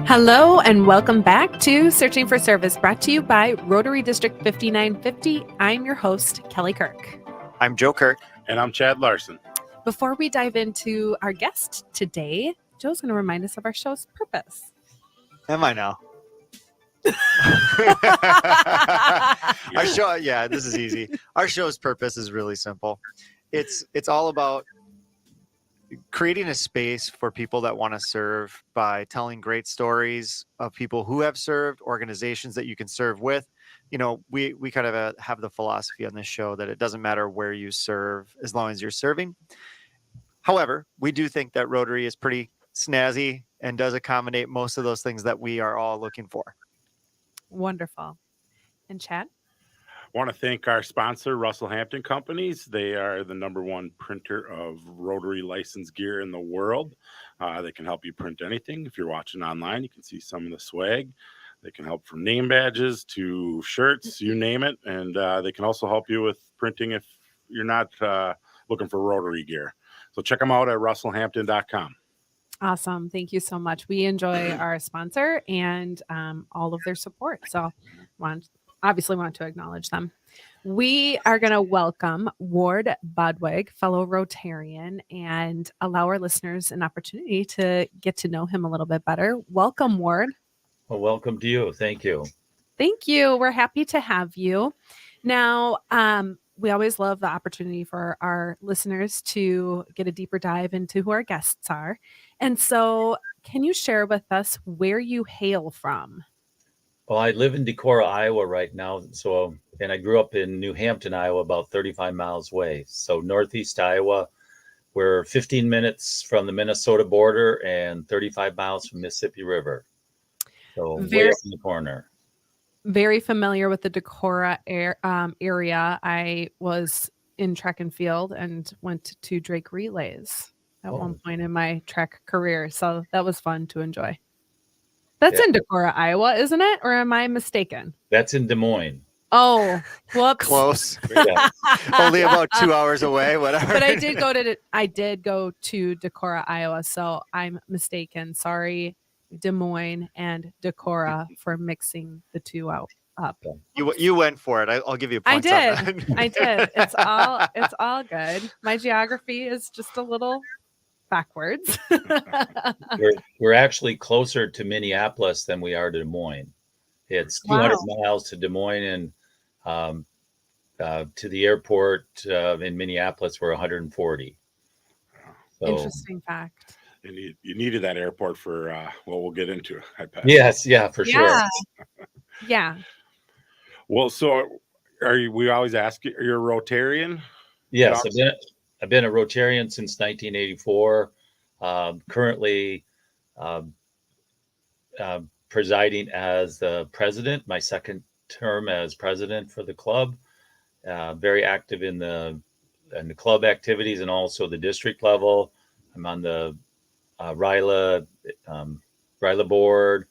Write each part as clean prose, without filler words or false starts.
Hello and welcome back to Searching for Service, brought to you by Rotary District 5950. I'm your host, Kelly Kirk. I'm Joe Kirk. And I'm Chad Larson. Before we dive into our guest today, Joe's going to remind us of our show's purpose. Am I now? Our show, yeah, this is easy. Our show's purpose is really simple. It's all about creating a space for people that want to serve by telling great stories of people who have served, organizations that you can serve with. You know, we kind of have the philosophy on this show that it doesn't matter where you serve as long as you're serving. However, we do think that Rotary is pretty snazzy and does accommodate most of those things that we are all looking for. Wonderful. And Chad? I want to thank our sponsor, Russell Hampton Companies. They are the #1 printer of Rotary licensed gear in the world. They can help you print anything. If you're watching online, you can see some of the swag. They can help from name badges to shirts, you name it. And they can also help you with printing if you're not looking for Rotary gear. So check them out at russellhampton.com. Awesome. Thank you so much. We enjoy our sponsor and all of their support. So obviously want to acknowledge them. We are going to welcome Ward Budweg, fellow Rotarian, and allow our listeners an opportunity to get to know him a little bit better. Welcome, Ward. Well, welcome to you. Thank you. Thank you. We're happy to have you. Now, we always love the opportunity for our listeners to get a deeper dive into who our guests are. And so can you share with us where you hail from? Well, I live in Decorah, Iowa right now. And I grew up in New Hampton, Iowa, about 35 miles away. So Northeast Iowa, we're 15 minutes from the Minnesota border and 35 miles from Mississippi River. So way up in the corner. Very familiar with the Decorah area. I was in track and field and went to Drake Relays at one point in my track career. So that was fun to enjoy. That's in Decorah, Iowa, isn't it? Or am I mistaken? That's in Des Moines. Oh, whoops. Close. Yeah. Only about 2 hours away, whatever. But I did go to Decorah, Iowa. So I'm mistaken. Sorry, Des Moines and Decorah for mixing the two up. You went for it. I'll give you points. I did. It's all good. My geography is just a little backwards. We're actually closer to Minneapolis than we are to Des Moines. It's 200 miles to Des Moines, and to the airport in Minneapolis, we're 140. So, interesting fact. And you needed that airport for we'll get into it. Yes, yeah, for sure. Yeah. Well, so we always ask you, you're a Rotarian? Yes, I've been a Rotarian since 1984. Currently presiding as the president, my second term as president for the club. Very active in the club activities and also the district level. I'm on the RILA board,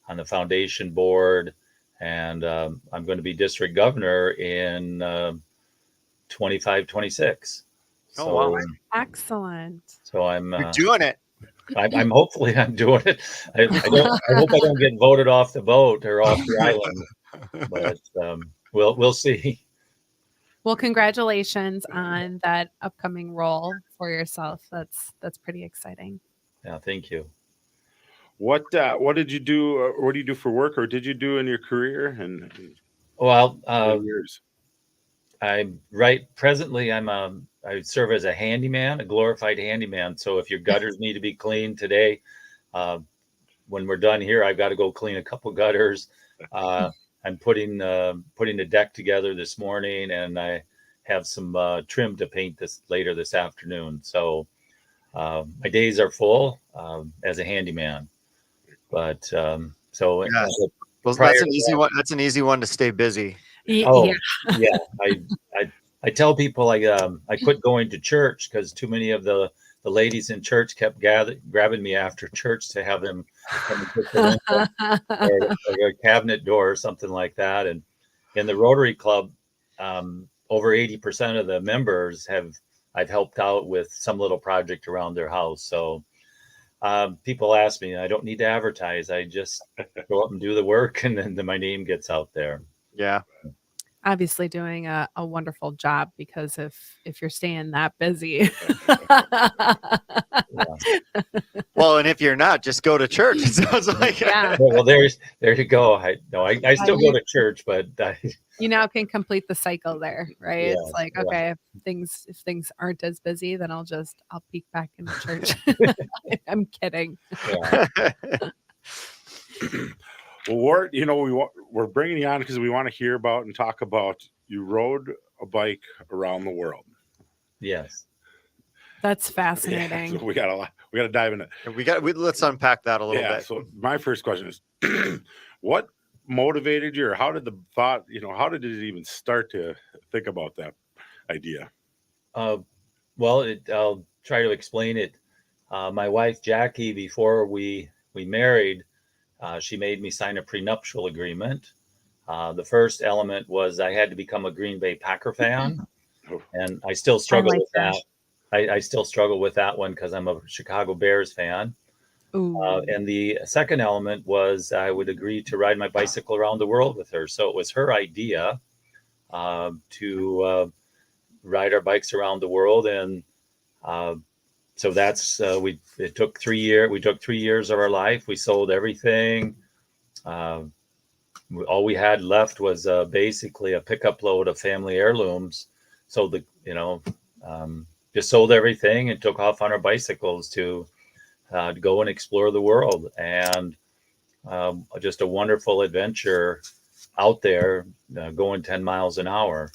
on the foundation board, and I'm going to be district governor in 25-26. Oh, wow. Excellent. So You're doing it. I'm hopefully I'm doing it. I hope I don't get voted off the boat or off the island, but we'll see. Well, congratulations on that upcoming role for yourself. That's pretty exciting. Yeah, thank you. What did you do? What do you do for work, or did you do in your career? Well, years. Presently I serve as a handyman, a glorified handyman. So if your gutters need to be cleaned today, when we're done here, I've got to go clean a couple gutters. I'm putting the deck together this morning, and I have some trim to paint later this afternoon. So my days are full as a handyman. But well, that's an easy one. That's an easy one to stay busy. Yeah. I tell people I quit going to church because too many of the ladies in church kept grabbing me after church to have them come and put them or a cabinet door or something like that. And in the Rotary Club, over 80% of the members I've helped out with some little project around their house. So People ask me, I don't need to advertise. I just go up and do the work, and then my name gets out there. Yeah. Obviously doing a wonderful job, because if you're staying that busy. Well, and if you're not, just go to church. It sounds like. Yeah. Well, there you go. I still go to church, but You now can complete the cycle there, right? Yes, It's like, yeah. okay, if things aren't as busy, then I'll peek back into church. I'm kidding. yeah. Well, Ward, we're bringing you on because we want to hear about and talk about you rode a bike around the world. Yes. That's Yeah, fascinating. so we got to dive in it. Let's unpack that a little bit. So my first question is, what motivated you, or how did how did it even start to think about that idea? Well, I'll try to explain it. My wife Jackie, before we married, she made me sign a prenuptial agreement. The first element was I had to become a Green Bay Packer fan, and I still struggle with that. I still struggle with that one because I'm a Chicago Bears fan. And the second element was I would agree to ride my bicycle around the world with her. So it was her idea to ride our bikes around the world, and so that's it took 3 years. We took 3 years of our life. We sold everything. All we had left was basically a pickup load of family heirlooms. So just sold everything and took off on our bicycles to go and explore the world, and just a wonderful adventure out there, going 10 miles an hour.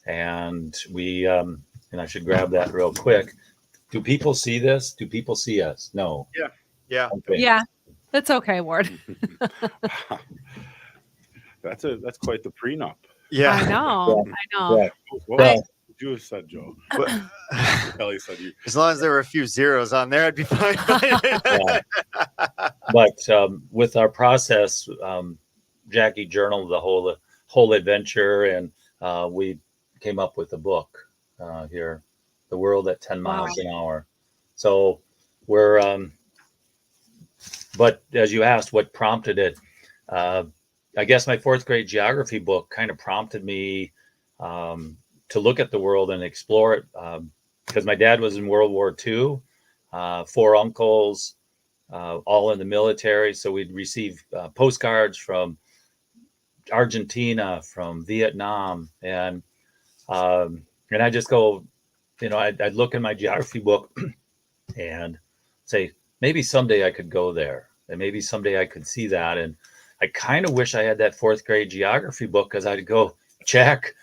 And we and I should grab that real quick. Do people see this? Do people see us? No. Yeah. Okay. Yeah, that's okay, Ward. That's quite the prenup. Yeah. I know. Yeah. What Well, would you have said, Joe? Kelly said you. As long as there were a few zeros on there, I'd be fine. Yeah. But with our process, Jackie journaled the whole adventure, and we came up with a book here, The World at 10 Miles an Hour. So we're, but as you asked, what prompted it? I guess my fourth grade geography book kind of prompted me to look at the world and explore it, because my dad was in World War II, 4 uncles, all in the military. So we'd receive postcards from Argentina, from Vietnam, and I just go, I'd look in my geography book and say, maybe someday I could go there, and maybe someday I could see that. And I kind of wish I had that fourth grade geography book, because I'd go check.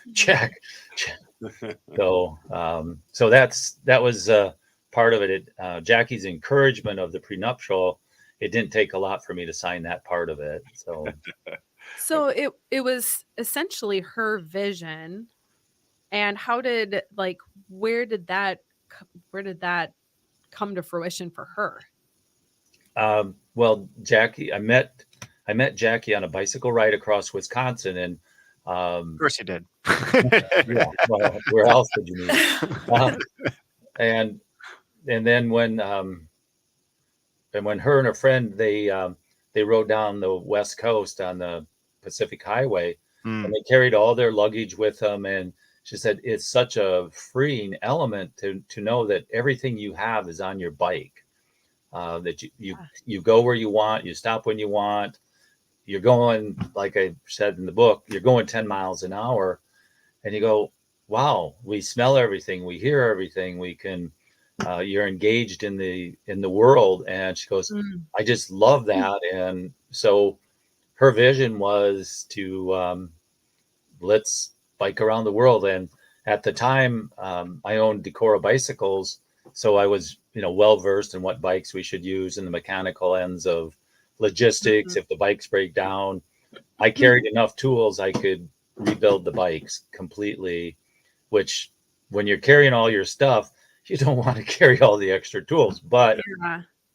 So that was part of it. Jackie's encouragement of the prenuptial. It didn't take a lot for me to sign that part of it. So it was essentially her vision. And where did that come to fruition for her? Well, Jackie, I met Jackie on a bicycle ride across Wisconsin, and Of course you did. yeah, well, where else would you meet? And then when her and a friend, they rode down the West Coast on the Pacific Highway, and they carried all their luggage with them. And she said it's such a freeing element to know that everything you have is on your bike. That you go where you want, you stop when you want. You're going, like I said in the book, you're going 10 miles an hour, and you go, wow, we smell everything, we hear everything, we can, you're engaged in the world. And she goes, I just love that. And so her vision was to, let's bike around the world. And at the time, I owned Decora bicycles. So I was, well-versed in what bikes we should use and the mechanical ends of logistics. If the bikes break down, I carried enough tools, I could rebuild the bikes completely, which when you're carrying all your stuff, you don't want to carry all the extra tools, but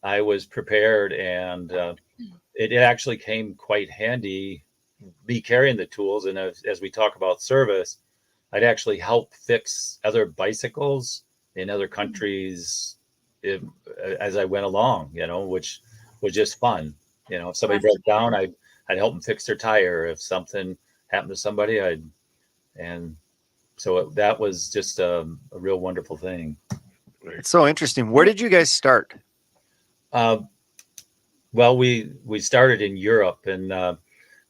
I was prepared, and it actually came quite handy, me carrying the tools. And as we talk about service, I'd actually help fix other bicycles in other countries as I went along, which was just fun. If somebody That's broke down, I'd help them fix their tire. If something happened to somebody, and so that was just a real wonderful thing. It's so interesting. Where did you guys start? Well, we started in Europe, and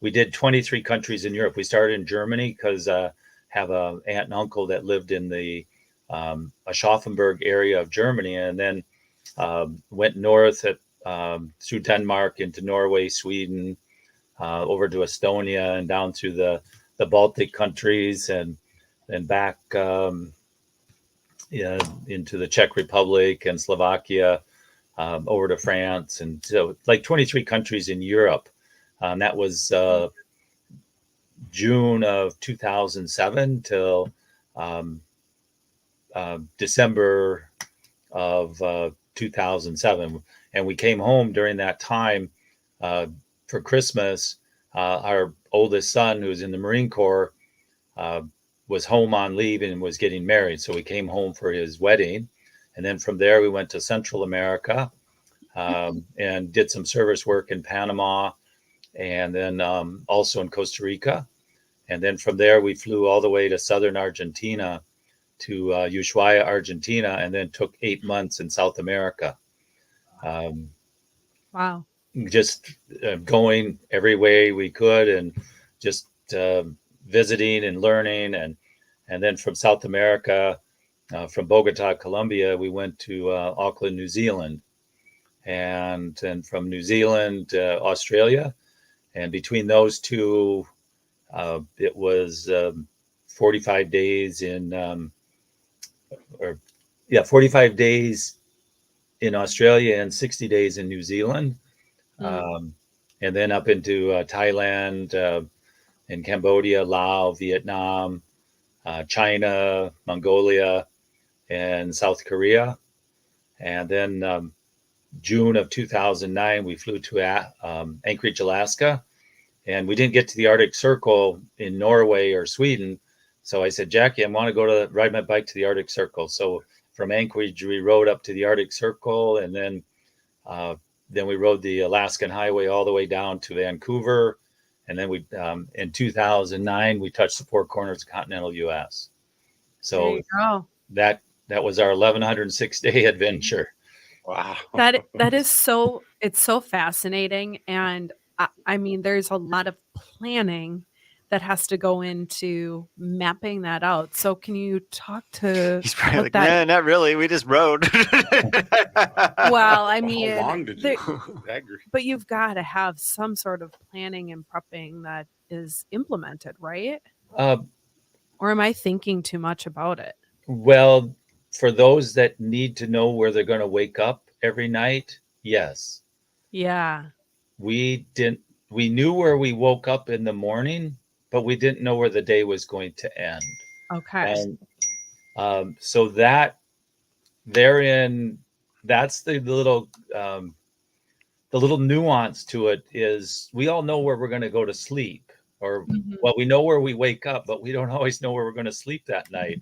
we did 23 countries in Europe. We started in Germany because I have an aunt and uncle that lived in the Aschaffenburg area of Germany, and then went north through Denmark into Norway, Sweden, over to Estonia, and down through the Baltic countries, and then back into the Czech Republic and Slovakia, over to France, and so like 23 countries in Europe. That was June of 2007 till December of 2007, and we came home during that time for Christmas. Our oldest son, who's in the Marine Corps, was home on leave and was getting married, so we came home for his wedding, and then from there we went to Central America and did some service work in Panama, and then also in Costa Rica, and then from there we flew all the way to southern Argentina, to Ushuaia, Argentina, and then took 8 months in South America. Wow. Just going every way we could, and just visiting and learning, and then from South America, from Bogota, Colombia, we went to Auckland, New Zealand, and then from New Zealand, Australia, and between those two, it was 45 days 45 days in Australia and 60 days in New Zealand. And then up into Thailand, and Cambodia, Laos, Vietnam, China, Mongolia, and South Korea. And then June of 2009, we flew to Anchorage, Alaska, and we didn't get to the Arctic Circle in Norway or Sweden. So I said, Jackie, I want to go to ride my bike to the Arctic Circle. So from Anchorage, we rode up to the Arctic Circle, and then we rode the Alaskan Highway all the way down to Vancouver. And then we, in 2009, we touched the four corners of the continental U.S. So that was our 1,106-day adventure. Wow. That is so, it's so fascinating. And I mean, there's a lot of planning that has to go into mapping that out. So can you talk to He's probably like, nah, not really. We just rode. Well, I mean, how long did you agree? But you've got to have some sort of planning and prepping that is implemented, right? Or am I thinking too much about it? Well, for those that need to know where they're going to wake up every night, yes. Yeah. We knew where we woke up in the morning, but we didn't know where the day was going to end. Okay. And so that therein, that's the little nuance to it, is we all know where we're going to go to sleep, or well, we know where we wake up, but we don't always know where we're going to sleep that night.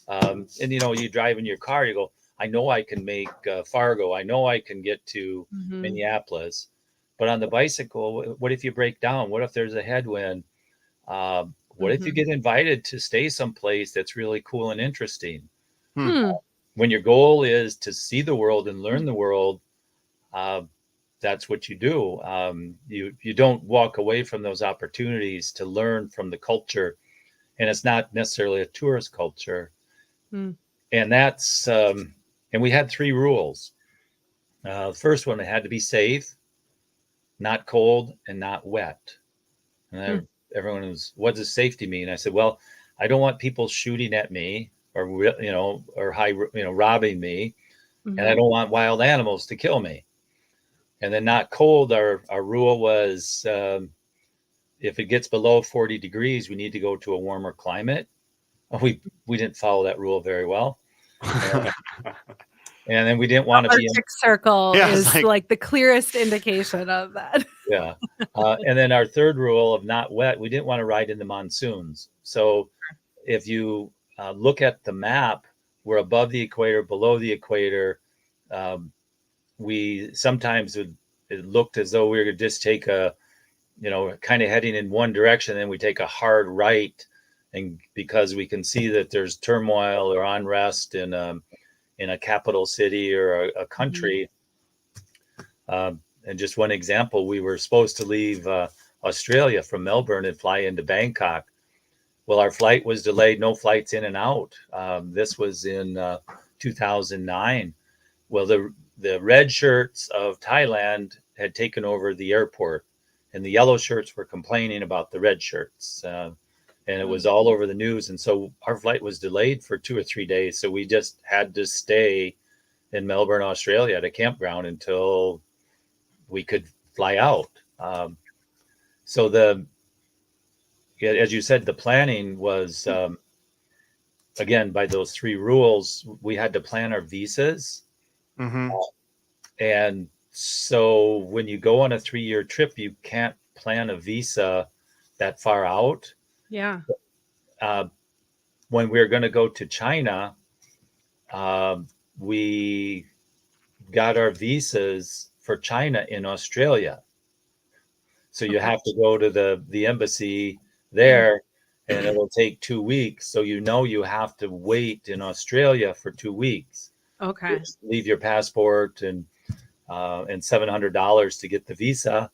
And you drive in your car, you go, I know I can make Fargo. I know I can get to Minneapolis. But on the bicycle, what if you break down? What if there's a headwind? What if you get invited to stay someplace that's really cool and interesting? When your goal is to see the world and learn the world, that's what you do. You don't walk away from those opportunities to learn from the culture, and it's not necessarily a tourist culture. And that's and we had 3 rules. The first one, it had to be safe, not cold, and not wet. And everyone was, what does safety mean? I said, well, I don't want people shooting at me, or robbing me, and I don't want wild animals to kill me. And then not cold, our rule was, if it gets below 40 degrees, we need to go to a warmer climate. We didn't follow that rule very well. And then we didn't want to be in Arctic Circle is like the clearest indication of that. Yeah. And then our third rule of not wet, we didn't want to ride in the monsoons. So if you look at the map, we're above the equator, below the equator, we sometimes it looked as though we were going to just take a, kind of heading in one direction, then we take a hard right, and because we can see that there's turmoil or unrest in a capital city or a country. And just one example, we were supposed to leave Australia from Melbourne and fly into Bangkok. Well, our flight was delayed, no flights in and out. This was in 2009. Well, the red shirts of Thailand had taken over the airport, and the yellow shirts were complaining about the red shirts. And it was all over the news. And so our flight was delayed for 2 or 3 days. So we just had to stay in Melbourne, Australia at a campground until we could fly out. So as you said, the planning was, again, by those 3 rules, we had to plan our visas. Mm-hmm. And so when you go on a 3-year trip, you can't plan a visa that far out. Yeah. When we were going to go to China, we got our visas for China in Australia. So you have to go to the embassy there, and it will take 2 weeks. So you have to wait in Australia for 2 weeks. Okay. Just leave your passport and $700 to get the visa.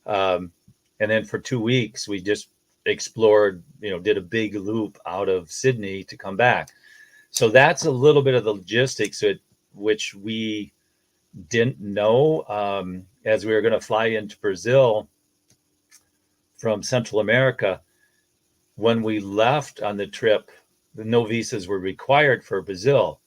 And then for 2 weeks, we just explored, did a big loop out of Sydney to come back. So that's a little bit of the logistics which we didn't know as we were going to fly into Brazil from Central America. When we left on the trip, no visas were required for Brazil.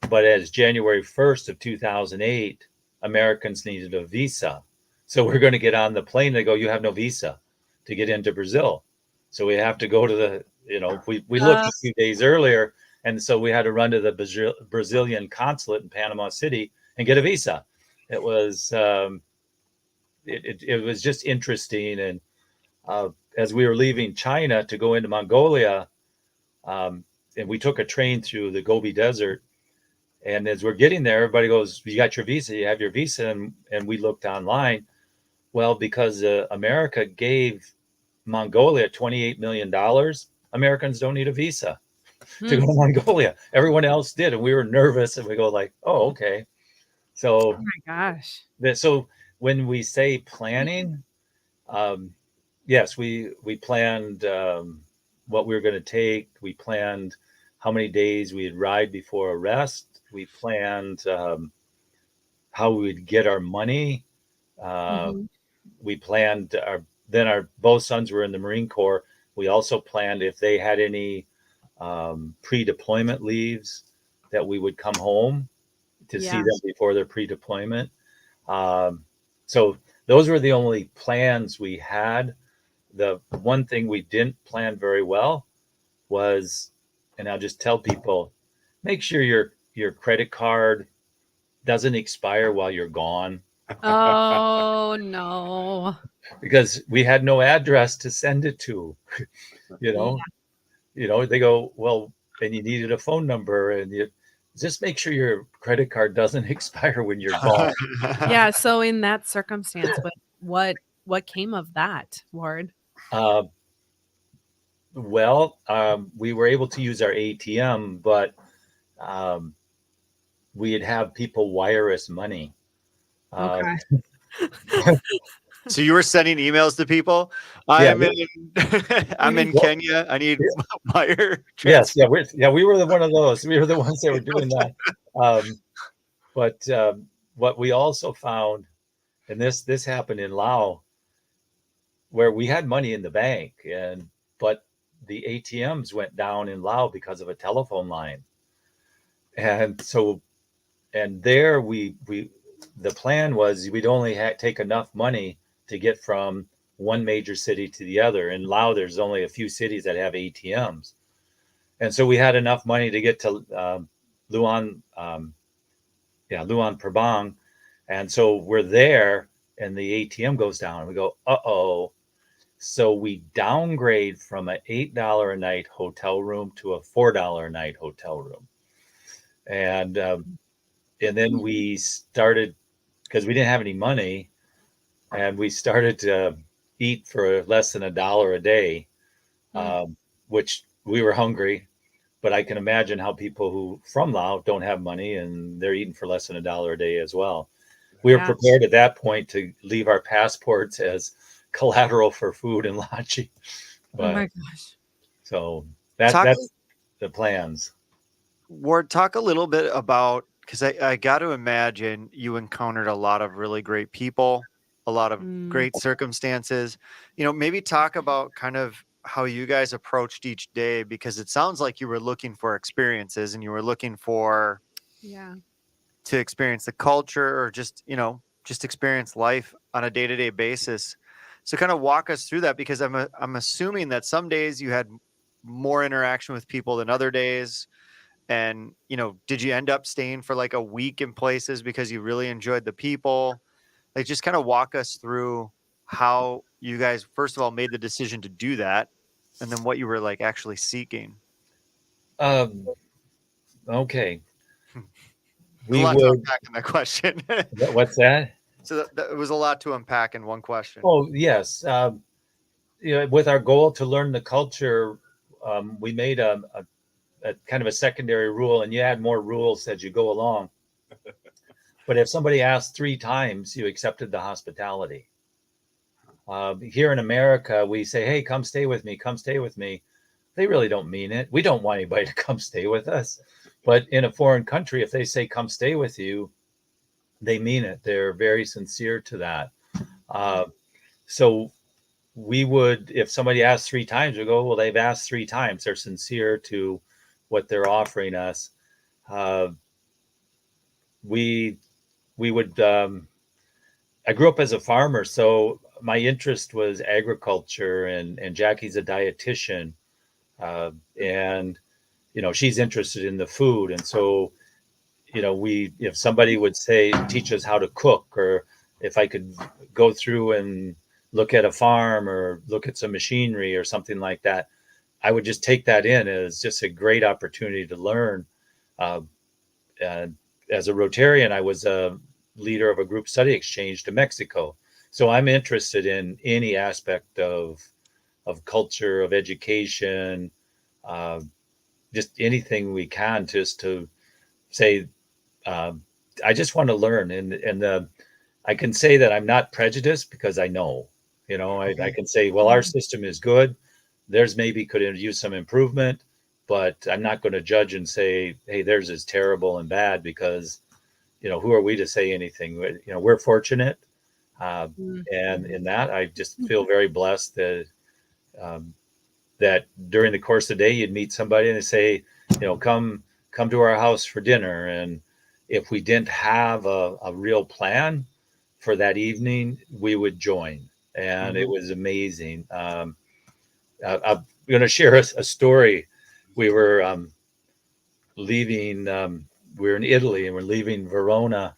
But as January 1st of 2008, Americans needed a visa. So we're going to get on the plane. They go, you have no visa to get into Brazil. So we have to go to we looked a few days earlier. And so we had to run to the Brazilian consulate in Panama City and get a visa. It was it was just interesting. And as we were leaving China to go into Mongolia, and we took a train through the Gobi Desert. And as we're getting there, everybody goes, you got your visa, you have your visa. And we looked online. Well, because America gave Mongolia $28 million, Americans don't need a visa to go to Mongolia. Everyone else did. And we were nervous, and we go like, oh, okay. So, oh my gosh. So when we say planning, yes, we planned what we were going to take. We planned how many days we'd ride before a rest. We planned how we would get our money. We planned our both sons were in the Marine Corps. We also planned if they had any pre-deployment leaves that we would come home to see them before their pre-deployment. So those were the only plans we had. The one thing we didn't plan very well was, and I'll just tell people, make sure your credit card doesn't expire while you're gone. Oh no. Because we had no address to send it to. They go, well, and you needed a phone number, and you just make sure your credit card doesn't expire when you're gone. Yeah. So in that circumstance, what came of that, Ward? We were able to use our ATM, but we'd have people wire us money. Okay. So you were sending emails to people? I'm in Kenya. I need wire. Yes. Yeah. We were one of those. We were the ones that were doing that. But what we also found, and this happened in Laos, where we had money in the bank, but the ATMs went down in Laos because of a telephone line. And so, there the plan was we'd only take enough money to get from one major city to the other. In Laos, there's only a few cities that have ATMs. And so we had enough money to get to Luang Prabang. And so we're there, and the ATM goes down, and we go, uh-oh. So we downgrade from an $8 a night hotel room to a $4 a night hotel room. And and then we started, because we didn't have any money, and we started to eat for less than $1 a day, which we were hungry. But I can imagine how people who from Laos don't have money and they're eating for less than $1 a day as well. We were Yeah. prepared at that point to leave our passports as collateral for food and lodging. Oh my But gosh. so Talk, that's the plans. Ward, talk a little bit about, because I got to imagine you encountered a lot of really great people, a lot of great circumstances. Maybe talk about kind of how you guys approached each day, because it sounds like you were looking for experiences and you were looking for Yeah. to experience the culture, or just experience life on a day-to-day basis. So kind of walk us through that, because I'm assuming that some days you had more interaction with people than other days. And, did you end up staying for like a week in places because you really enjoyed the people? Like, just kind of walk us through how you guys, first of all, made the decision to do that, and then what you were like actually seeking. Okay. There's We a lot to would. unpack in that question. What's that? So it was a lot to unpack in one question. Oh, yes. With our goal to learn the culture, we made a kind of a secondary rule, and you add more rules as you go along. But if somebody asked 3 times, you accepted the hospitality. Here in America, we say, hey, come stay with me, come stay with me. They really don't mean it. We don't want anybody to come stay with us. But in a foreign country, if they say, come stay with you, they mean it. They're very sincere to that. So we would, if somebody asked 3 times, we go, well, they've asked 3 times. They're sincere to what they're offering us. We would, I grew up as a farmer, so my interest was agriculture, and Jackie's a dietitian, and she's interested in the food. And so, if somebody would say, teach us how to cook, or if I could go through and look at a farm or look at some machinery or something like that, I would just take that in as just a great opportunity to learn. As a Rotarian, I was a leader of a group study exchange to Mexico. So I'm interested in any aspect of culture, of education, just anything we can, just to say, I just want to learn. And I can say that I'm not prejudiced, because I know, I can say, well, our system is good. Theirs maybe could use some improvement, but I'm not going to judge and say, hey, theirs is terrible and bad, because, who are we to say anything? We're fortunate. And in that, I just feel very blessed that, that during the course of the day, you'd meet somebody and they say, come to our house for dinner. And if we didn't have a real plan for that evening, we would join. And it was amazing. I'm going to share a story. We were leaving, we were in Italy, and we're leaving Verona,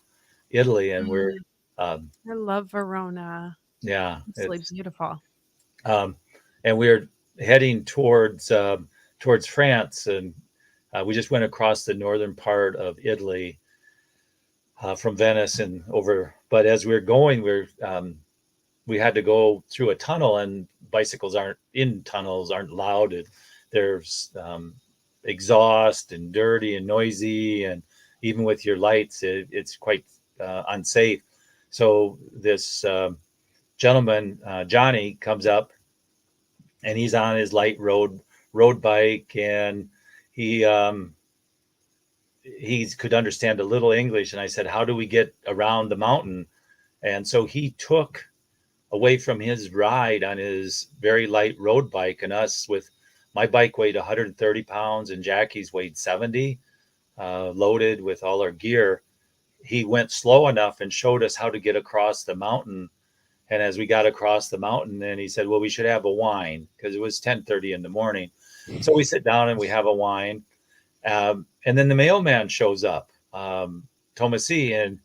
Italy, and we're I love Verona. yeah, It's like beautiful. And we're heading towards France, and we just went across the northern part of Italy, from Venice and over. But as we're going, we had to go through a tunnel, and bicycles aren't loud. There's exhaust and dirty and noisy, and even with your lights, it's quite unsafe. So this gentleman, Johnny, comes up, and he's on his light road bike, and he could understand a little English. And I said, how do we get around the mountain? And so he took away from his ride on his very light road bike, and us, with my bike weighed 130 pounds and Jackie's weighed 70, loaded with all our gear. He went slow enough and showed us how to get across the mountain. And as we got across the mountain, then he said, well, we should have a wine, because it was 10:30 in the morning. So we sit down and we have a wine. And then the mailman shows up, Tomasi,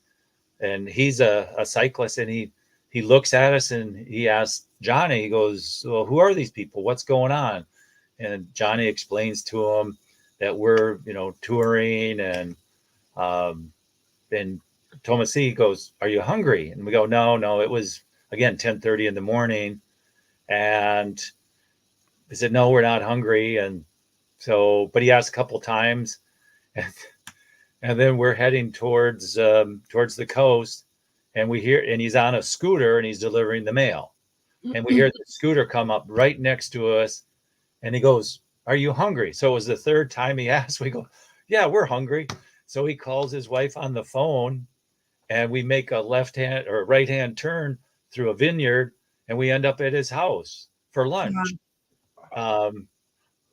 and he's a cyclist, and he looks at us and he asks Johnny, he goes, well, who are these people? What's going on? And Johnny explains to him that we're, touring, and and Thomas C goes, "Are you hungry?" And we go, No. It was again 10:30 in the morning, and he said, "No, we're not hungry." And so, but he asked a couple times, and, and then we're heading towards the coast, and we hear, and he's on a scooter and he's delivering the mail, and we hear the scooter come up right next to us, and he goes, "Are you hungry?" So it was the third time he asked. We go, "Yeah, we're hungry." So he calls his wife on the phone, and we make a left hand or right hand turn through a vineyard, and we end up at his house for lunch.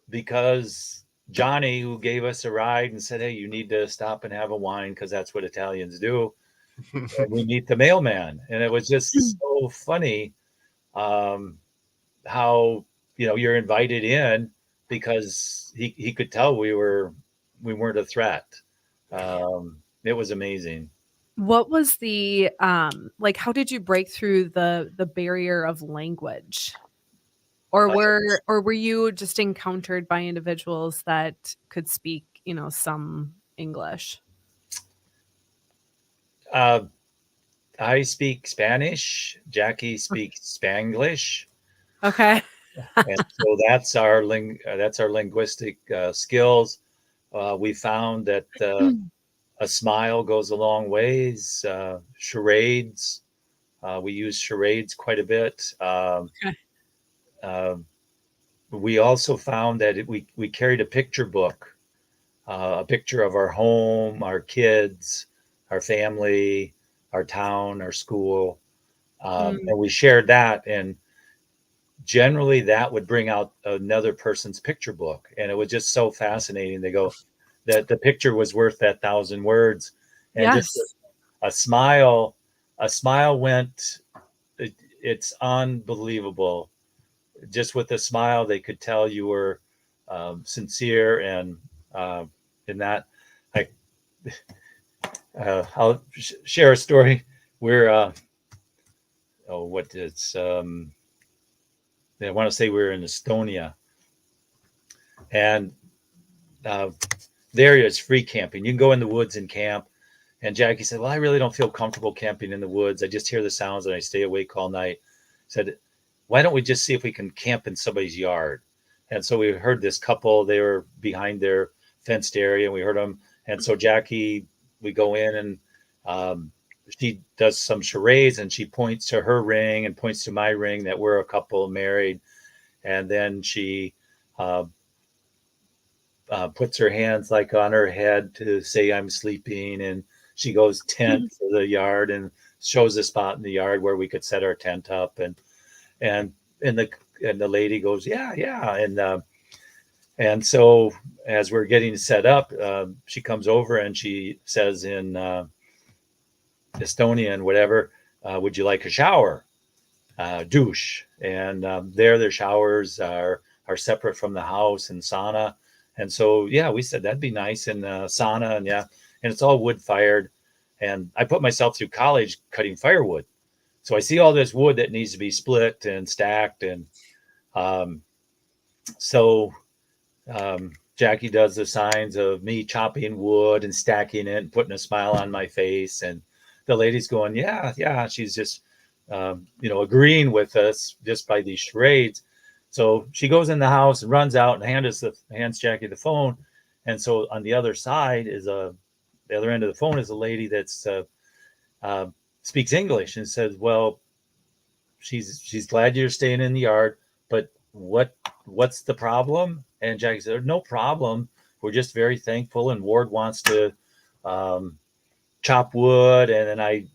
Because Johnny, who gave us a ride and said, "Hey, you need to stop and have a wine because that's what Italians do," and we meet the mailman, and it was just so funny how you're invited in because he could tell we weren't a threat. It was amazing. What was the like? How did you break through the barrier of language? Or were you just encountered by individuals that could speak, some English? I speak Spanish. Jackie speaks Spanglish. Okay. And so that's our linguistic skills. We found that a smile goes a long ways. Charades. We use charades quite a bit. We also found that we carried a picture book, a picture of our home, our kids, our family, our town, our school, and we shared that. And generally, that would bring out another person's picture book, and it was just so fascinating. They go that the picture was worth that 1,000 words, and Yes. just a smile went. It's unbelievable. Just with a smile, they could tell you were sincere, and in that, I'll share a story. We're I want to say we're in Estonia, and there is free camping. You can go in the woods and camp. And Jackie said, "Well, I really don't feel comfortable camping in the woods. I just hear the sounds and I stay awake all night." Said, "Why don't we just see if we can camp in somebody's yard?" And so we heard this couple, they were behind their fenced area, and we heard them. And so Jackie, we go in, and she does some charades, and she points to her ring and points to my ring that we're a couple married. And then she puts her hands like on her head to say I'm sleeping. And she goes tent to the yard and shows a spot in the yard where we could set our tent up. And the lady goes, yeah. And so as we're getting set up, she comes over and she says in Estonian, whatever, "Would you like a shower? Douche." And their showers are separate from the house and sauna. And so, we said that'd be nice, and sauna, and it's all wood fired. And I put myself through college cutting firewood. So I see all this wood that needs to be split and stacked. And Jackie does the signs of me chopping wood and stacking it and putting a smile on my face. And the lady's going, yeah. She's just, agreeing with us just by these charades. So she goes in the house and runs out and hands Jackie the phone. And so on the other side the other end of the phone is a lady that's speaks English and says, "Well, she's glad you're staying in the yard, but what's the problem?" And Jackie said, "No problem. We're just very thankful, and Ward wants to chop wood." And then I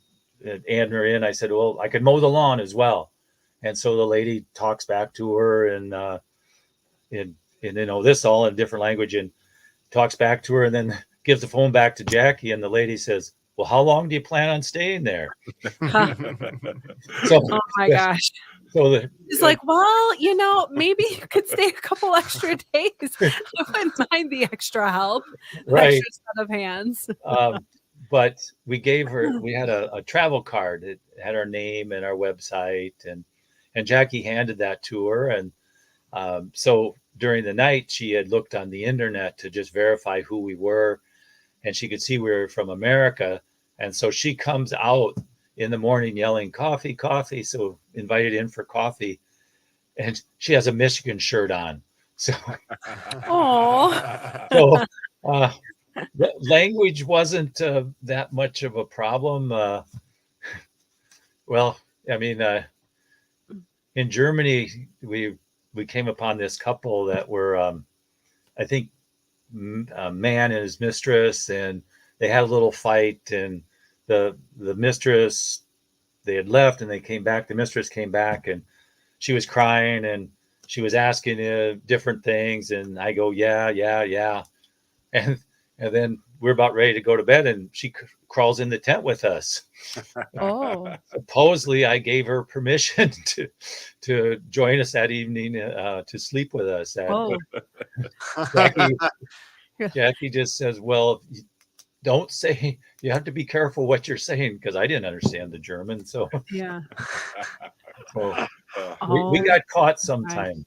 added her in. I said, "Well, I could mow the lawn as well." And so the lady talks back to her and this all in different language, and talks back to her, and then gives the phone back to Jackie. And the lady says, "Well, how long do you plan on staying there?" So, oh my gosh. So it's like, well, maybe you could stay a couple extra days. I wouldn't mind the extra help, right? Extra set of hands. But we had a travel card. It had our name and our website, and Jackie handed that to her. And so during the night, she had looked on the internet to just verify who we were, and she could see we were from America. And so she comes out in the morning yelling, coffee, coffee. So invited in for coffee. And she has a Michigan shirt on. So, Oh. so the language wasn't that much of a problem. Well, I mean, in Germany, we came upon this couple that were, I think, a man and his mistress, and they had a little fight, and the mistress, they had left and they came back. The mistress came back and she was crying and she was asking different things, and I go, yeah, and then we're about ready to go to bed, and she crawls in the tent with us. Oh. Supposedly, I gave her permission to join us that evening to sleep with us. Oh. Jackie just says, "Well, don't say. You have to be careful what you're saying," because I didn't understand the German. So Yeah. we got caught sometimes.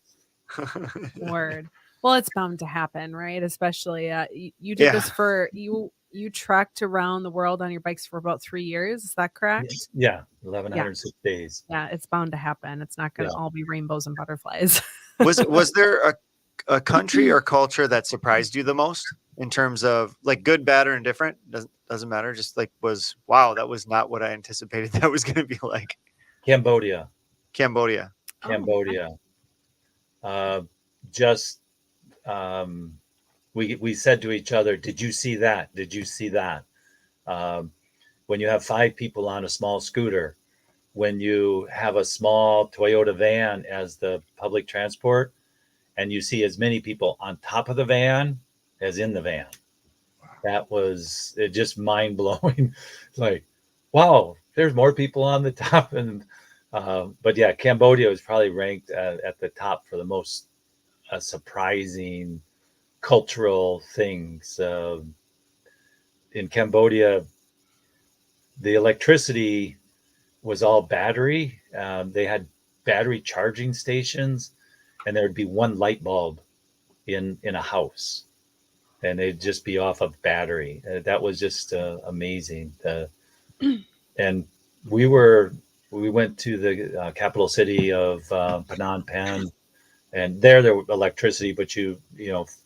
Word. Well, it's bound to happen, right? Especially you did this for you trekked around the world on your bikes for about 3 years. Is that correct? Yeah, 1,106 days. Yeah, it's bound to happen. It's not going to all be rainbows and butterflies. Was there a country or culture that surprised you the most in terms of like good, bad, or indifferent? Doesn't matter. Just like wow, that was not what I anticipated that was going to be like. Cambodia. Just we said to each other, "Did you see that? Did you see that?" When you have 5 people on a small scooter, when you have a small Toyota van as the public transport, and you see as many people on top of the van as in the van. That was just mind blowing. Like, wow, there's more people on the top. And but yeah, Cambodia was probably ranked at the top for the most surprising cultural things. In Cambodia, the electricity was all battery. They had battery charging stations, and there would be one light bulb in a house, and they'd just be off of battery. That was just amazing. And we went to the capital city of Phnom Penh, and there was electricity, but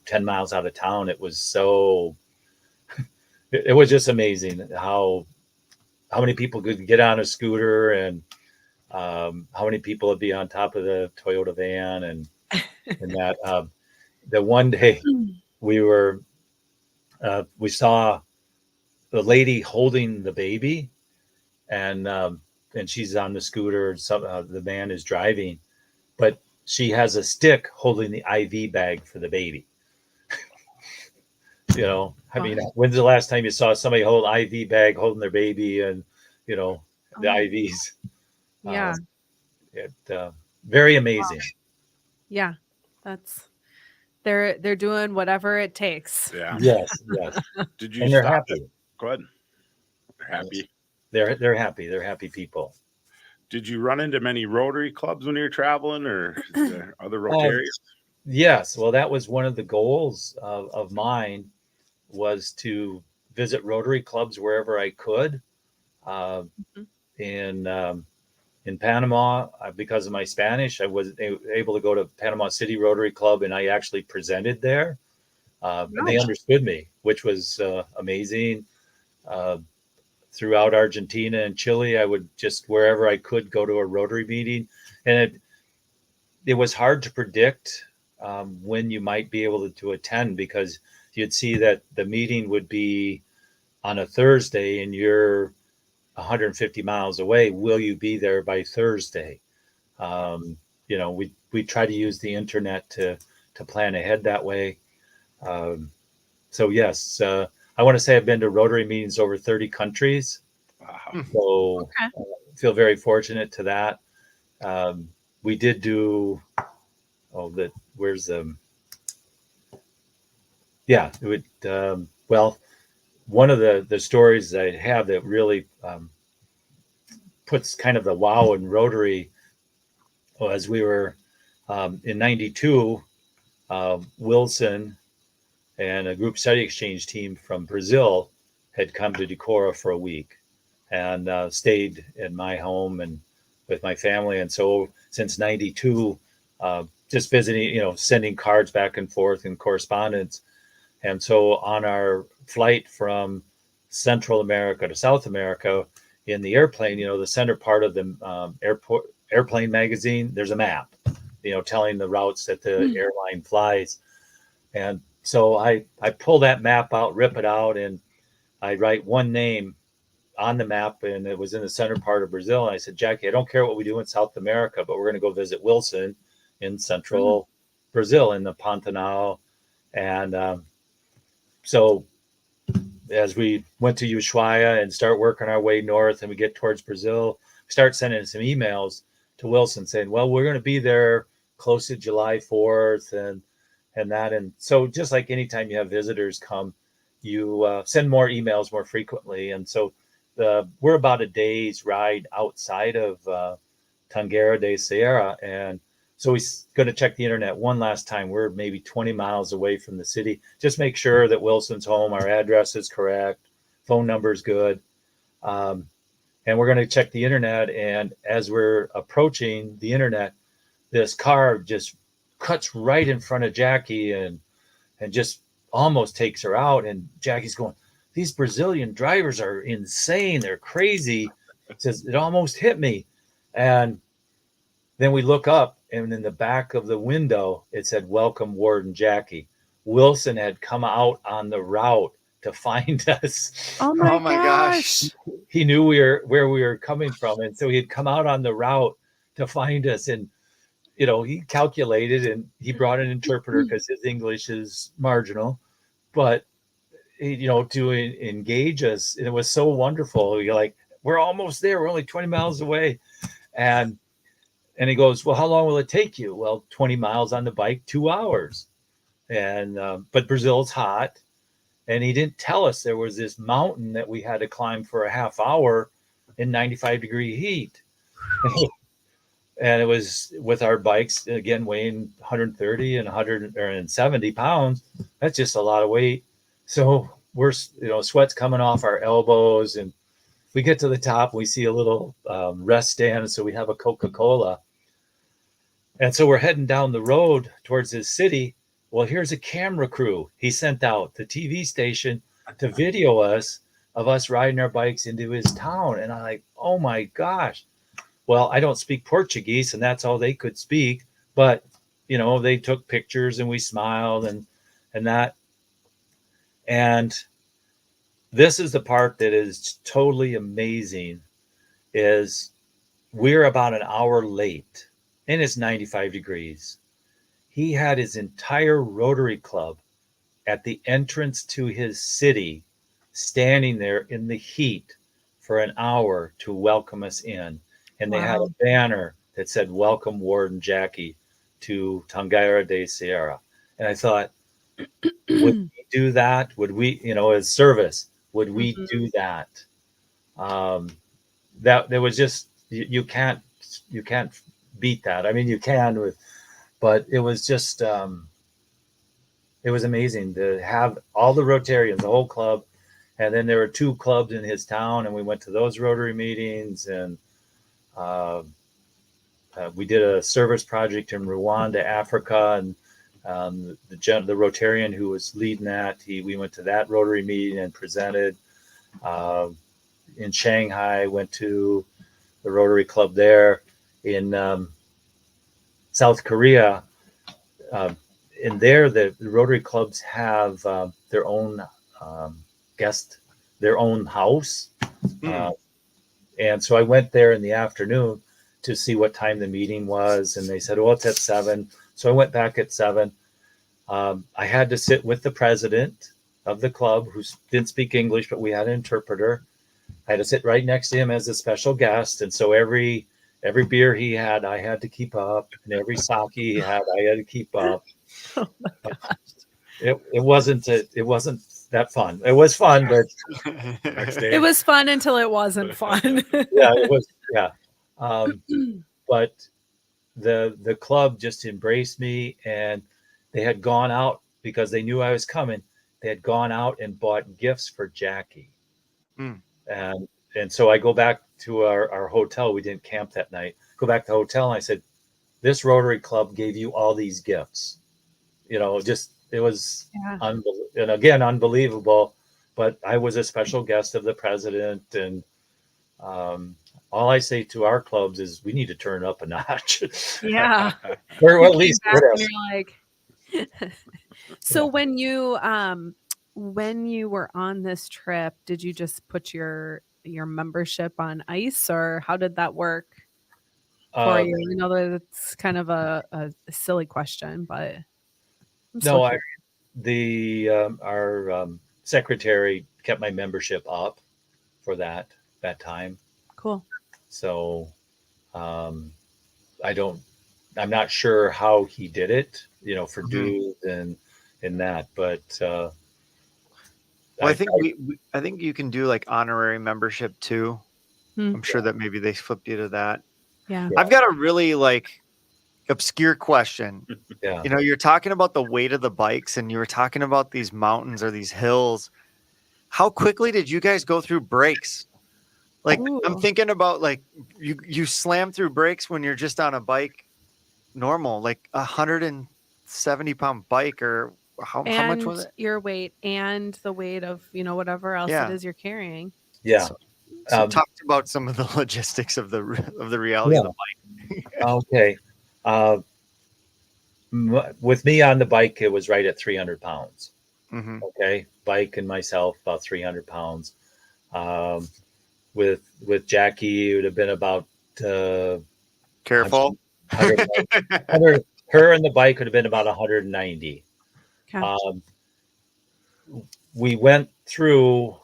10 miles out of town, it was so. It was just amazing how many people could get on a scooter, and how many people would be on top of the Toyota van, and that. The one day we saw the lady holding the baby, and she's on the scooter. The man is driving, but she has a stick holding the IV bag for the baby. I mean, when's the last time you saw somebody hold IV bag holding their baby and, the IVs? Yeah. Very amazing. Yeah. They're doing whatever it takes. Yeah. Yes. Did you And they're stop happy. Go ahead. They're happy. They're happy. They're happy people. Did you run into many Rotary clubs when you were traveling, or is there other Rotarians? Yes. Well, that was one of the goals of mine, was to visit Rotary clubs wherever I could. In Panama, because of my Spanish, I was able to go to Panama City Rotary Club, and I actually presented there. And they understood me, which was amazing. Throughout Argentina and Chile, I would just, wherever I could, go to a Rotary meeting. And it was hard to predict when you might be able to attend, because you'd see that the meeting would be on a Thursday and you're 150 miles away. Will you be there by Thursday? We try to use the internet to plan ahead that way. So yes, I want to say I've been to Rotary meetings over 30 countries. Wow. So I feel very fortunate to that. We did do, one of the stories I have that really puts kind of the wow in Rotary was we were in 92, Wilson and a group study exchange team from Brazil had come to Decorah for a week and stayed in my home and with my family. And so since 92, just visiting, sending cards back and forth and correspondence. And so on our flight from Central America to South America in the airplane, the center part of the airplane magazine, there's a map, telling the routes that the airline flies. And so I pull that map out, rip it out, and I write one name on the map, and it was in the center part of Brazil. And I said, Jackie, I don't care what we do in South America, but we're going to go visit Wilson in central Brazil in the Pantanal. And so as we went to Ushuaia and start working our way north and we get towards Brazil, we start sending some emails to Wilson saying, well, we're going to be there close to July 4th and that. And so just like anytime you have visitors come, you send more emails more frequently. And so we're about a day's ride outside of Tangueira de Serra. And so we're going to check the internet one last time. We're maybe 20 miles away from the city. Just make sure that Wilson's home, our address is correct, phone number is good. And we're going to check the internet. And as we're approaching the internet, this car just cuts right in front of Jackie and just almost takes her out. And Jackie's going, these Brazilian drivers are insane. They're crazy. It says, it almost hit me. And then we look up, and in the back of the window, it said, welcome, Ward and Jackie. Wilson had come out on the route to find us. Oh my gosh. He knew where we were coming from. And so he had come out on the route to find us. And, he calculated and he brought an interpreter because his English is marginal. But, to engage us, and it was so wonderful. You're like, we're almost there. We're only 20 miles away. And he goes, well, how long will it take you? Well, 20 miles on the bike, 2 hours. And but Brazil's hot. And he didn't tell us there was this mountain that we had to climb for a half hour in 95-degree heat. And it was with our bikes, again, weighing 130 and 170 pounds. That's just a lot of weight. So we're, sweat's coming off our elbows. And we get to the top, we see a little rest stand. So we have a Coca-Cola. And so we're heading down the road towards his city. Well, here's a camera crew he sent out, the TV station, to video us of us riding our bikes into his town. And I'm like, oh my gosh. Well, I don't speak Portuguese, and that's all they could speak. But, they took pictures and we smiled and that. And this is the part that is totally amazing, is we're about an hour late. And it's 95 degrees. He had his entire Rotary Club at the entrance to his city, standing there in the heat for an hour to welcome us in. And they had a banner that said, welcome, Ward and Jackie, to Tangueira de Serra. And I thought, would we do that? Would we, as service, would we do that? That there was just, you can't beat that. I mean, you can, but it was just, it was amazing to have all the Rotarians, the whole club. And then there were 2 clubs in his town, and we went to those Rotary meetings. And we did a service project in Rwanda, Africa. And the Rotarian who was leading that, we went to that Rotary meeting and presented. In Shanghai, went to the Rotary Club there. In South Korea, in there, the Rotary clubs have their own their own house. And so I went there in the afternoon to see what time the meeting was. And they said, oh, it's at 7. So I went back at 7. I had to sit with the president of the club, who didn't speak English, but we had an interpreter. I had to sit right next to him as a special guest. And so every beer he had, I had to keep up. And every sake he had, I had to keep up. Oh my gosh. It wasn't that fun. It was fun, but Next day. It was fun until it wasn't fun. yeah, it was. Yeah. But the club just embraced me, and they had gone out because they knew I was coming. They had gone out and bought gifts for Jackie. Hmm. And so I go back to our hotel. We didn't camp that night. Go back to the hotel, and I said, this Rotary Club gave you all these gifts. Just it was and again unbelievable. But I was a special guest of the president, and all I say to our clubs is we need to turn up a notch. Yeah. Or You at came least back get and us. you're like, so when you were on this trip, did you just put your membership on ice, or how did that work for you? I know that it's kind of a silly question, but I'm still No, our secretary kept my membership up for that time. cool. So I'm not sure how he did it, for dues and that, but Well, I think you can do like honorary membership too. I'm sure that maybe they flipped you to that. Yeah. I've got a really like obscure question. yeah. You're talking about the weight of the bikes, and you were talking about these mountains or these hills. How quickly did you guys go through brakes? Like, I'm Ooh. thinking about like you slam through brakes when you're just on a bike, normal, like 170-pound bike, or how much was it? Your weight and the weight of whatever else Yeah. it is you're carrying. Yeah. So talk about some of the logistics of the reality of the bike. Okay. With me on the bike, it was right at 300 pounds. Mm-hmm. Okay. Bike and myself, about 300 pounds. With Jackie, it would have been about Careful. 100, her and the bike would have been about 190. Okay. We went through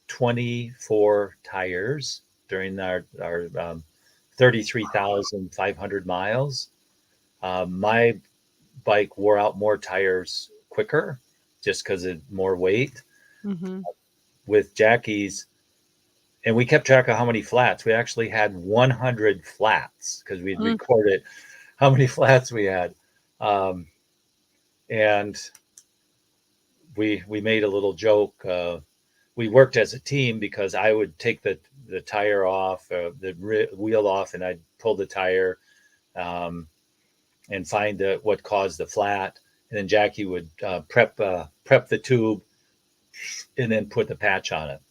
24 tires during our 33,500 miles. My bike wore out more tires quicker just because of more weight. Mm-hmm. With Jackie's, and we kept track of how many flats. We actually had 100 flats because we'd recorded how many flats we had. And we made a little joke. We worked as a team because I would take the tire off, the wheel off, and I'd pull the tire and find what caused the flat. And then Jackie would prep the tube and then put the patch on it.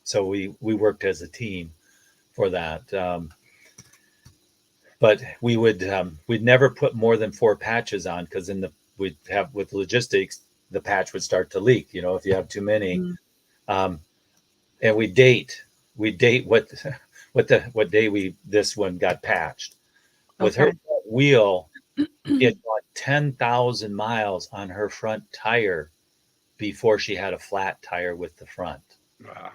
So we worked as a team for that. But we'd never put more than 4 patches on, because we'd have, with logistics, the patch would start to leak, if you have too many. And we date what day this one got patched. With her wheel, it got 10,000 miles on her front tire before she had a flat tire with the front. Wow.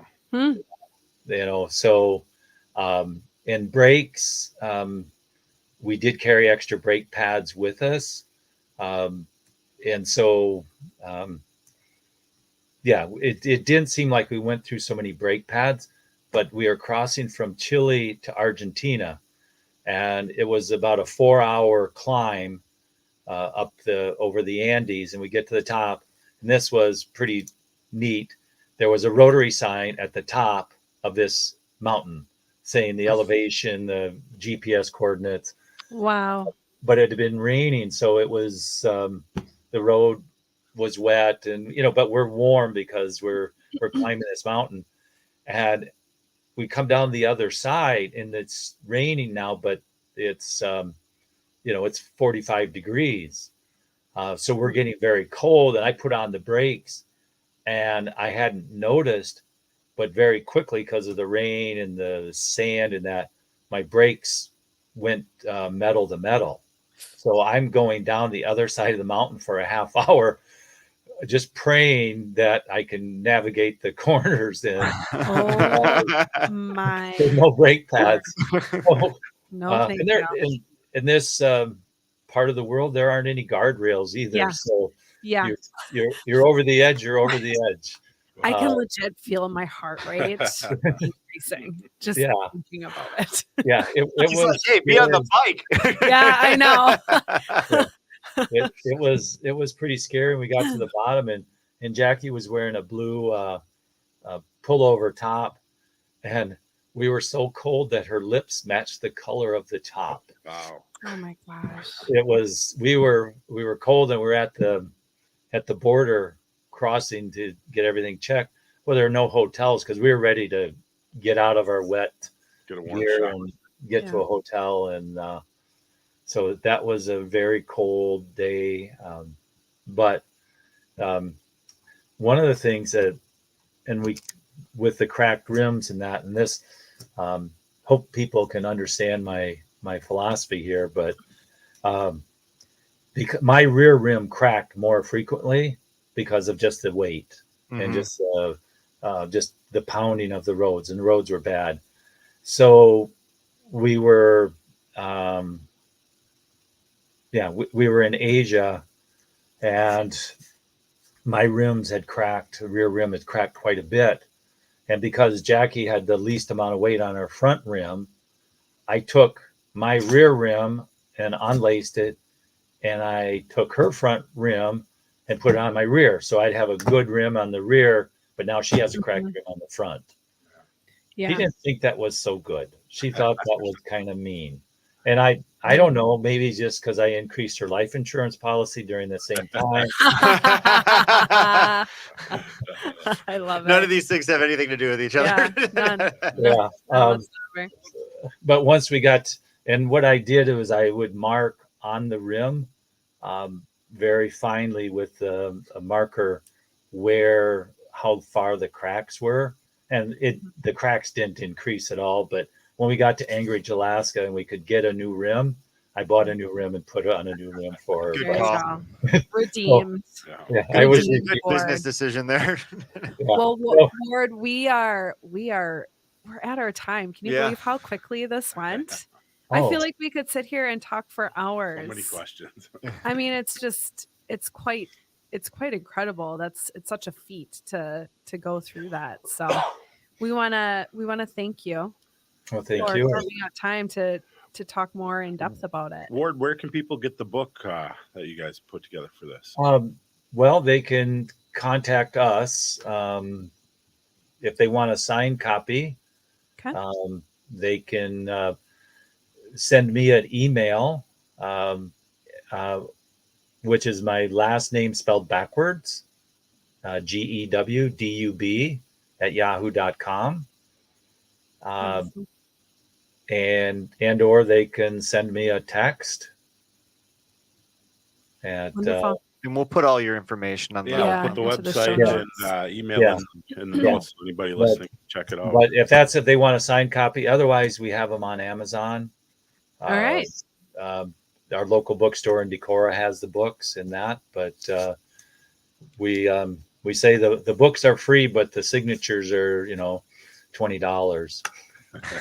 So in brakes, we did carry extra brake pads with us. And so, it didn't seem like we went through so many brake pads, but we are crossing from Chile to Argentina, and it was about a 4-hour climb up over the Andes, and we get to the top, and this was pretty neat. There was a Rotary sign at the top of this mountain saying the elevation, the GPS coordinates. Wow. But it had been raining, so it was the road was wet, and but we're warm because we're climbing this mountain, and we come down the other side, and it's raining now, but it's it's 45 degrees, so we're getting very cold, and I put on the brakes, and I hadn't noticed, but very quickly, because of the rain and the sand and that, my brakes went metal to metal. So I'm going down the other side of the mountain for a half hour, just praying that I can navigate the corners and Oh my. there's no brake pads. No, thank you. In this part of the world, there aren't any guardrails either. Yeah. So Yeah. you're over the edge. You're over the edge. I can legit feel my heart rate increasing just thinking about it. Yeah, it was. Like, hey, be on the bike. Yeah, I know. It was pretty scary. We got to the bottom, and Jackie was wearing a blue pullover top, and we were so cold that her lips matched the color of the top. Wow. Oh my gosh. It was we were cold, and we're at the border crossing to get everything checked. Well, there are no hotels because we were ready to get out of our wet Get a warm gear shower. and get to a hotel, and so that was a very cold day. But one of the things that, and we, with the cracked rims and that, and this, hope people can understand my philosophy here, but because my rear rim cracked more frequently because of just the weight and just the pounding of the roads, and the roads were bad. So we were, we were in Asia, and my rims had cracked. The rear rim had cracked quite a bit. And because Jackie had the least amount of weight on her front rim, I took my rear rim and unlaced it, and I took her front rim and put it on my rear. So I'd have a good rim on the rear, but now she has a cracked rim on the front. Yeah. He didn't think that was so good. She thought that was kind of mean. And I don't know, maybe just because I increased her life insurance policy during the same time. I love it. None of these things have anything to do with each other. Yeah, none. Yeah. None whatsoever. But once we got, and what I did was I would mark on the rim very finely with a marker how far the cracks were. And the cracks didn't increase at all. But when we got to Anchorage, Alaska, and we could get a new rim, I bought a new rim and put it on a new rim for her. Good There you call. go. Redeemed. Yeah, Good I was business decision there. Well, Ward, we're at our time. Can you believe how quickly this went? I feel like we could sit here and talk for hours. So many questions. I mean, it's quite incredible. It's such a feat to go through that. So we wanna thank you. Well, thank for you. carving out time to talk more in depth about it. Ward, where can people get the book that you guys put together for this? Well, they can contact us if they want a signed copy. Okay. They can send me an email, which is my last name spelled backwards, GEWDUB @yahoo.com. Awesome. And or they can send me a text at Wonderful. And we'll put all your information on the We'll put the into the website show and email in the notes. So anybody listening, check it out. But if they want a signed copy, otherwise we have them on Amazon. All right. Our local bookstore in Decorah has the books in that, but we say the books are free, but the signatures are $20.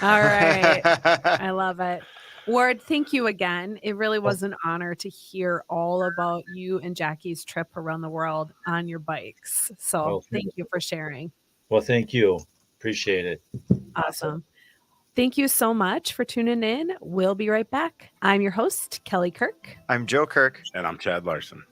All right. I love it. Ward, thank you again. It really was an honor to hear all about you and Jackie's trip around the world on your bikes. So thank you for sharing. Well, thank you. Appreciate it. Awesome. Thank you so much for tuning in. We'll be right back. I'm your host, Kelly Kirk. I'm Joe Kirk. And I'm Chad Larson.